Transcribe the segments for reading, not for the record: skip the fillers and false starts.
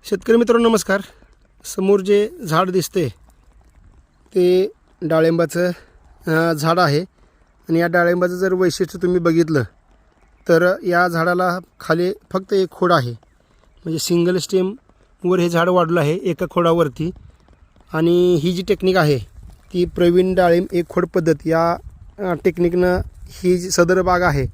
शेतकरी मित्रांनो नमस्कार. समोर जे झाड दिसते ते डाळिंबाचं झाड आहे आणि या डाळिंबाचं जर वैशिष्ट्य तुम्ही बघितलं तर या झाडाला खाली फक्त एक खोड आहे, म्हणजे सिंगल स्टेमवर हे झाड वाढलं आहे एका खोडावरती. आणि ही जी टेक्निक आहे ती प्रवीण डाळिंब एक खोड पद्धत या टेक्निकनं ही जी सदर बाग आहे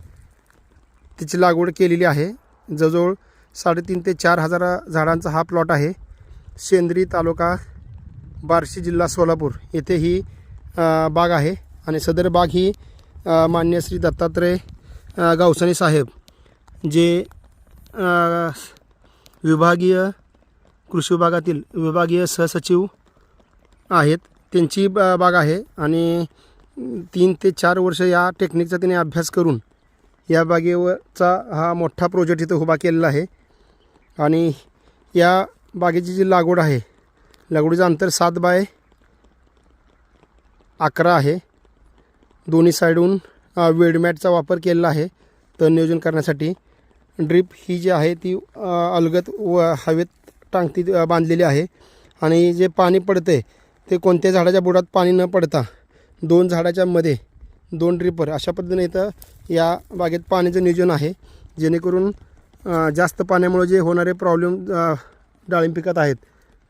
तिची लागवड केलेली आहे. जवळजवळ 3.5 ते 4 हजार झाडांचा हा प्लॉट आहे. शेंद्री तालुका बार्शी जिल्हा सोलापूर येथे ही बाग आहे. आणि सदर बाग ही मान्य श्री दत्तात्रय गावसानी साहेब जे विभागीय कृषी विभागातील विभागीय सहसचिव आहेत त्यांची बाग आहे. आणि 3 ते 4 वर्ष या टेक्निकचा त्यांनी अभ्यास करून या बागेचा हा मोठा प्रोजेक्ट इथं उभा केलेला आहे. आणि या बागेची जी लागवड आहे, लागवडीचं अंतर 7 बाय 11 आहे. दोन्ही साईडहून वेडमॅटचा वापर केलेला आहे तण नियोजन करण्यासाठी. ड्रीप ही जी आहे ती अलगद हवेत टांगती बांधलेली आहे. आणि जे पाणी पडते ते कोणत्या झाडाच्या बुडात पाणी न पडता 2 झाडाच्या मध्ये 2 ड्रिपर अशा पद्धतीने इथं या बागेत पाण्याचं नियोजन आहे, जेणेकरून जास्त पाण्यामुळे जे होणारे प्रॉब्लेम डाळिंब पिकात आहेत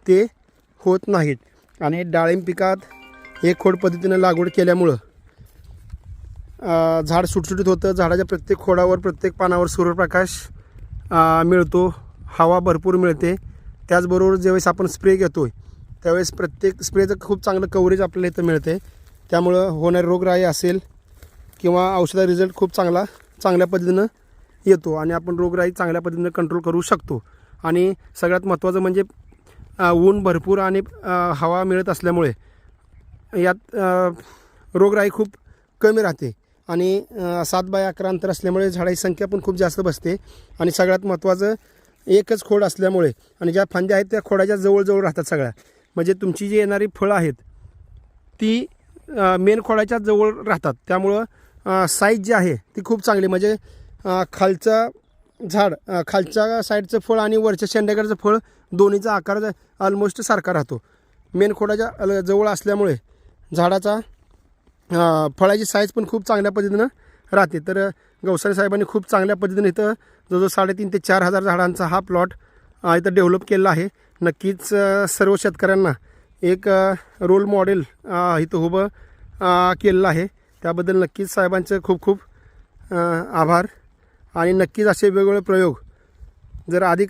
ते होत नाहीत. आणि डाळिंब पिकात एक खोड पद्धतीनं लागवड केल्यामुळं झाड सुटसुटीत होतं. झाडाच्या प्रत्येक खोडावर प्रत्येक पानावर सूर्यप्रकाश मिळतो, हवा भरपूर मिळते. त्याचबरोबर ज्यावेळेस आपण स्प्रे घेतो त्यावेळेस प्रत्येक स्प्रेचं खूप चांगलं कव्हरेज आपल्याला इथं मिळते. त्यामुळं होणारे रोगराई असेल किंवा औषधा रिझल्ट खूप चांगल्या पद्धतीनं येतो आणि आपण रोगराई चांगल्या पद्धतीनं कंट्रोल करू शकतो. आणि सगळ्यात महत्त्वाचं म्हणजे ऊन भरपूर आणि हवा मिळत असल्यामुळे यात रोगराई खूप कमी राहते. आणि 7 बाय 11 अंतर असल्यामुळे झाडाची संख्या पण खूप जास्त बसते. आणि सगळ्यात महत्त्वाचं एकच खोड असल्यामुळे आणि ज्या फांद्या आहेत त्या खोडाच्या जवळजवळ राहतात सगळ्या. म्हणजे तुमची जी येणारी फळं आहेत ती मेन खोडाच्या जवळ राहतात. त्यामुळं साईज जी आहे ती खूप चांगली, म्हणजे खालचं झाड खालच्या साईडचं फळ आणि वरच्या शेंड्याकडचं फळ दोन्हीचा आकार ऑलमोस्ट सारखा राहतो. मेन खोडाच्या जवळ असल्यामुळे झाडाचा फळाची साईज पण खूप चांगल्या पद्धतीनं राहते. तर गवसाने साहेबांनी खूप चांगल्या पद्धतीने इथं जवळजवळ 3.5 ते 4 हजार झाडांचा हा प्लॉट इथं डेव्हलप केलेला आहे. नक्कीच सर्व शेतकऱ्यांना एक रोल मॉडेल इथं उभं केलेलं आहे. त्याबद्दल नक्कीच साहेबांचं खूप खूप आभार. आणि नक्कीच असे वेगवेगळे प्रयोग जर अधिक